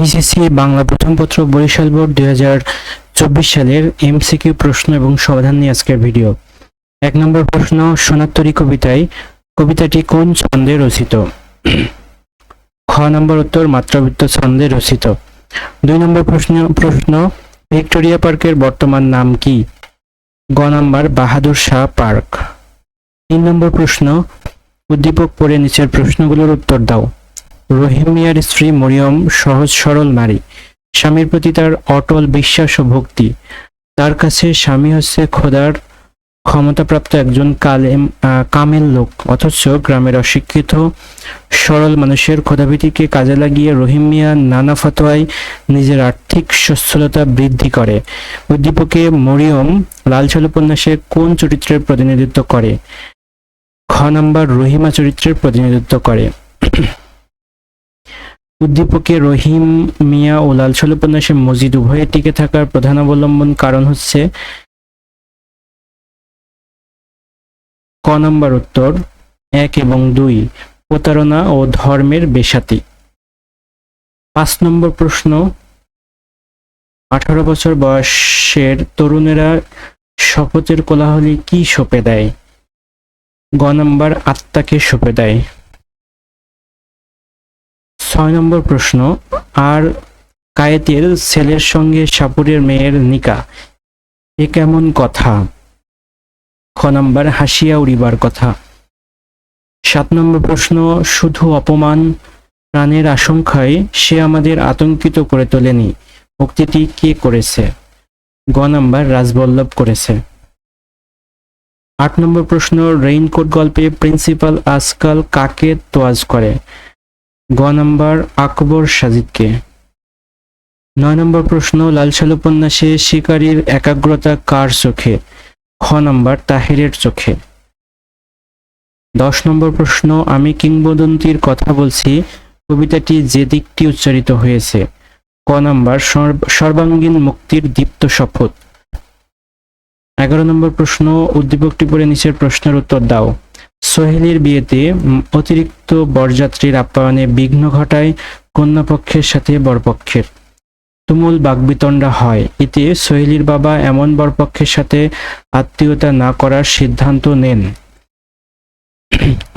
HSC Bangla প্রথম পত্র Barishal board 2024 সালের এমসিকিউ প্রশ্ন এবং সমাধান নিয়ে আজকের ভিডিও। 1 নম্বর প্রশ্ন, সোনার কবিতায় কবিতাটি কোন ছন্দে রচিত? খ নম্বর উত্তর, মাত্রাবৃত্ত ছন্দে রচিত। 2 নম্বর প্রশ্ন ভিক্টোরিয়া পার্কের বর্তমান নাম কি? গ নম্বর, বাহাদুর শাহ পার্ক। 3 নম্বর প্রশ্ন, উদ্দীপক পড়ে নিচের প্রশ্নগুলোর উত্তর দাও। রহিম মিয়ার স্ত্রী মরিয়ম সহজ সরল নারী, স্বামীর প্রতি তার অটল বিশ্বাস ও ভক্তি। তার কাছে স্বামী হচ্ছে খোদার ক্ষমতাপ্রাপ্ত একজন কামেল লোক, অথচ গ্রামের অশিক্ষিত সরল মানুষের ক্ষোধাভীতিকে কাজে লাগিয়ে রহিম মিয়া নানা ফতোয়ায় নিজের আর্থিক সচ্ছলতা বৃদ্ধি করে। উদ্দীপকে মরিয়ম লালসাল উপন্যাসে কোন চরিত্রের প্রতিনিধিত্ব করে? খ নাম্বার, রহিমা চরিত্রের প্রতিনিধিত্ব করে। উদ্দীপকে রহিম মিয়া ও লালসাল উপন্যাসে মজিদ উভয়ে টিকে থাকার প্রধান অবলম্বন কারণ হচ্ছে ক নম্বর উত্তর 1 এবং 2, প্রতারণা ও ধর্মের বেশাতি। 5 নম্বর প্রশ্ন, 18 বছর বয়সের তরুণেরা শপথের কোলাহলে কি সঁপে দেয়? গ নম্বর, আত্মাকে সঁপে দেয়। 6 নম্বর প্রশ্ন, আর কায়েতের ছেলের সঙ্গে সাপুরের মেয়ের নিকাহ, এ কেমন কথা? খ নম্বর, হাসিয়া উড়িবার কথা। 7 নম্বর প্রশ্ন, শুধু অপমান প্রাণের আশঙ্কায় সে আমাদের আতঙ্কিত করে তোলেনি, উক্তিটি কে করেছে? গ নম্বর, রাজবল্লভ করেছে। 8 নম্বর প্রশ্ন, রেইনকোট গল্পে প্রিন্সিপাল আজকাল কাকে তোয়াজ করে? গ নম্বর, আকবর সাজিদকে। 9 নম্বর প্রশ্ন, লালসাল উপন্যাসে শিকারীর একাগ্রতা কার চোখে? খ নম্বর, তাহেরের চোখে। 10 নম্বর প্রশ্ন, আমি কিংবদন্তির কথা বলছি কবিতাটি যে দিকটি উচ্চারিত হয়েছে? ক নম্বর, সর্বাঙ্গীন মুক্তির দীপ্ত শপথ। 11 নম্বর প্রশ্ন, উদ্দীপকটি পড়ে নিচের প্রশ্নের উত্তর দাও। সোহেলীর বিয়েতে অতিরিক্ত বরযাত্রীর আপ্যায়নে বিঘ্ন ঘটায় কন্যাপক্ষের সাথে বরপক্ষের। তুমুল বাকবিতণ্ডা হয়, এতে সোহেলীর বাবা এমন বরপক্ষের সাথে আত্মীয়তা না করার সিদ্ধান্ত নেন।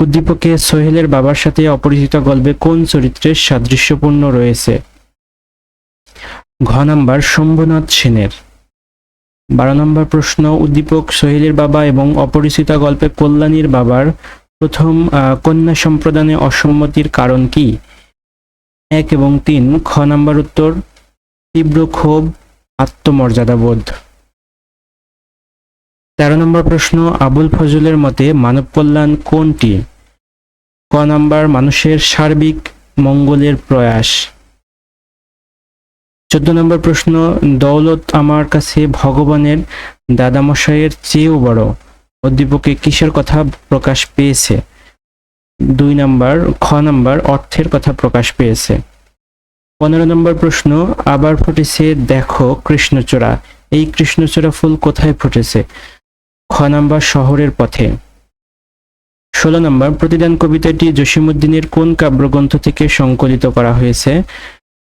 উদ্দীপকে সোহেলের বাবার সাথে অপরিচিত গল্পে কোন চরিত্রের সাদৃশ্যপূর্ণ রয়েছে? ঘ নম্বর, শম্ভুনাথ সেনের। 12 নম্বর প্রশ্ন, উদ্দীপক সোহেলের বাবা এবং অপরিচিতা গল্পে কল্যাণীর বাবার প্রথম কন্যা সম্প্রদানে অসম্মতির কারণ কি? 1 এবং 3। খ নম্বর উত্তর, তীব্র ক্ষোভ, আত্মমর্যাদাবোধ। 13 নম্বর প্রশ্ন, আবুল ফজলের মতে মানব কল্যাণ কোনটি? ক নম্বর, মানুষের সার্বিক মঙ্গলের প্রয়াস। 14 নম্বর প্রশ্ন, দৌলত আমার কাছে ভগবানের দাদামশাইয়ের চেয়েও বড়, উদ্দীপকে কিসের কথা প্রকাশ পেয়েছে? 2 নম্বর, খ নম্বর, অর্থের কথা প্রকাশ পেয়েছে। 15 নম্বর প্রশ্ন, আবার ফুটেছে দেখো কৃষ্ণচূড়া, এই কৃষ্ণচূড়া ফুল কোথায় ফুটেছে? খ নম্বর, শহরের পথে। 16 নম্বর, প্রতিদান কবিতাটি জসীমউদ্দীনের কোন কাব্যগ্রন্থ থেকে সংকলিত করা হয়েছে?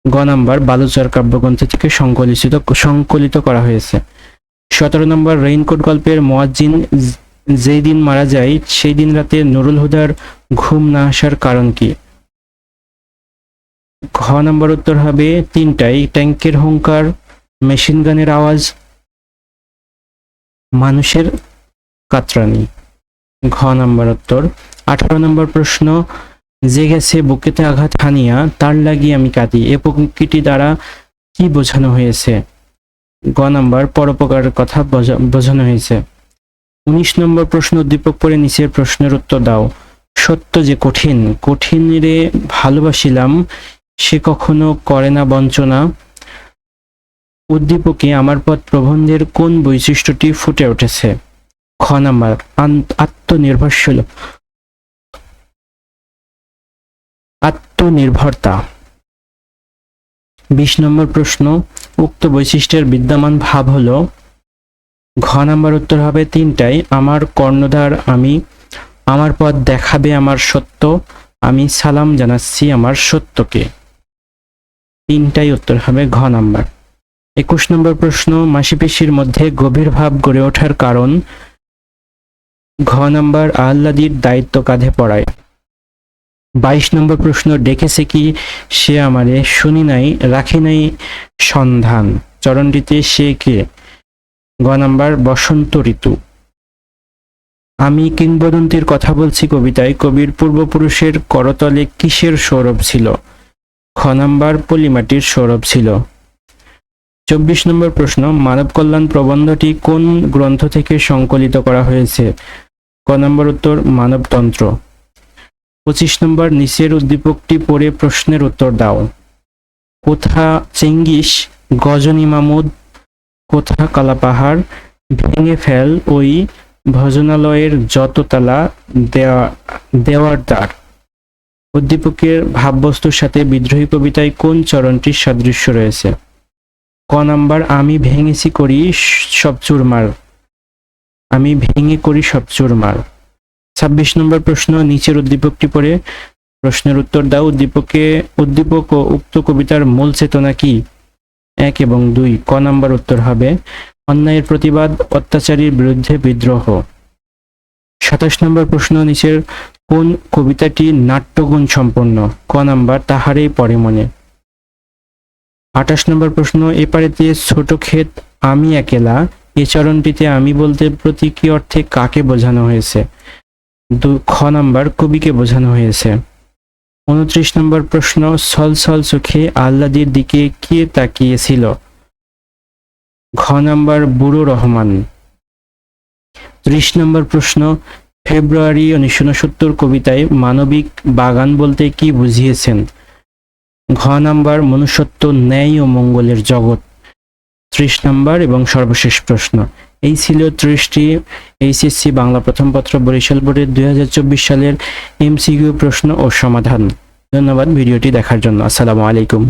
গ নম্বর, বালুচর কাব্যগ্রন্থ থেকে সংকলিত করা হয়েছে। 17 নম্বর, রেইনকোট গল্পের মুয়াজ্জিন যেই দিন মারা যায় সেই দিন রাতে নুরুল হুদার ঘুম না আসার কারণ কি? ঘ নম্বর উত্তর হবে 3টাই, ট্যাঙ্কের হুঙ্কার, মেশিন গানের আওয়াজ, মানুষের কাতরানি। ঘ নম্বর উত্তর। 18 নম্বর প্রশ্ন, যে গেছে বুকেতে আঘাত হানিয়া তার লাগি আমি কাঁদি, এ পঙ্ক্তিটি দ্বারা কি বোঝানো হয়েছে? গ নম্বর, পরোপকারের কথা বোঝানো হয়েছে। 19 নম্বর প্রশ্ন, উদ্দীপক পড়ে নিচের প্রশ্নের উত্তর দাও। সত্য যে কঠিন, কঠিন রে ভালোবাসিলাম, সে কখনো করে না বঞ্চনা। উদ্দীপকে আমার পথ প্রবন্ধের কোন বৈশিষ্ট্যটি ফুটে উঠেছে? খ নম্বর, আত্মনির্ভরতা। 20 নম্বর প্রশ্ন, উক্ত বৈশিষ্ট্যের বিদ্যমান ভাব হলো? ঘ নম্বর উত্তর হবে 3টাই, আমার কর্ণধার আমি, আমার পথ দেখাবে আমার সত্য, আমি সালাম জানাচ্ছি আমার সত্যকে। তিনটাই উত্তর হবে ঘ নাম্বার। 21 নম্বর প্রশ্ন, মাসিপেশির মধ্যে গভীর ভাব গড়ে ওঠার কারণ? ঘ নাম্বার, আহ্লাদির দায়িত্ব কাঁধে পড়ায়। 22 নম্বর প্রশ্ন, ডেকেছে কি সে আমারে, শুনি নাই রাখি নাই সন্ধান, চরণটিতে সে কে? গ নাম্বার, বসন্ত ঋতু। আমি কিংবদন্তির কথা বলছি কবিতায় কবির পূর্বপুরুষের করতলে কিসের সৌরভ ছিল? খ নাম্বার, পলিমাটির সৌরভ ছিল। 24 নম্বর প্রশ্ন, মানব কল্যাণ প্রবন্ধটি কোন গ্রন্থ থেকে সংকলিত করা হয়েছে? ক নম্বর উত্তর, মানবতন্ত্র। 25 নম্বর, নিচের উদ্দীপকটি পড়ে প্রশ্নের উত্তর দাও। কোথা চেঙ্গিস, গজনী মামুদ, কোথা কালাপাহাড়, ভেঙে ফেল ওই ভজনালয়ের যত তালা, দেওয়ার দ্বার। উদ্দীপকের ভাববস্তুর সাথে বিদ্রোহী কবিতায় কোন চরণটির সাদৃশ্য রয়েছে? ক নাম্বার, আমি ভেঙেছি করি সব চুরমার, আমি ভেঙে করি সব চুরমার। 26 নম্বর প্রশ্ন, নিচের উদ্দীপকটি পড়ে প্রশ্নের উত্তর দাও। উদ্দীপক ও উক্ত কবিতার মূল চেতনা কি? 1 এবং 2। ক নাম্বার উত্তর হবে অন্যায়ের প্রতিবাদ, অত্যাচারীর বিরুদ্ধে বিদ্রোহ। 27 নম্বর প্রশ্ন, নিচের কোন কবিতাটি নাট্যগুণ সম্পন্ন? ক নাম্বার, তাহারেই পড়ে মনে। 28 নম্বর প্রশ্ন, এপারেতে ছোট ক্ষেত আমি একেলা, এ চরণটিতে আমি বলতে প্রতি কি অর্থে কাকে বোঝানো হয়েছে? খ নাম্বার, কবিকে বোঝানো হয়েছে। 29 নম্বর প্রশ্ন, ছলছল চোখে আহ্লাদির দিকে কে তাকিয়েছিল? ঘ নাম্বার, বুড়ো রহমান। 30 নম্বর প্রশ্ন, ফেব্রুয়ারি 1969 কবিতায় মানবিক বাগান বলতে কি বুঝিয়েছেন? ঘ নাম্বার, মনুষ্যত্ব, ন্যায় ও মঙ্গলের জগৎ। 30 নম্বর এবং সর্বশেষ প্রশ্ন। এই ছিল 30টি এইচএসসি বাংলা প্রথম পত্র বরিশাল বোর্ডের 2024 সালের এমসিকিউ প্রশ্ন ও সমাধান। ধন্যবাদ ভিডিওটি দেখার জন্য। আসসালামু আলাইকুম।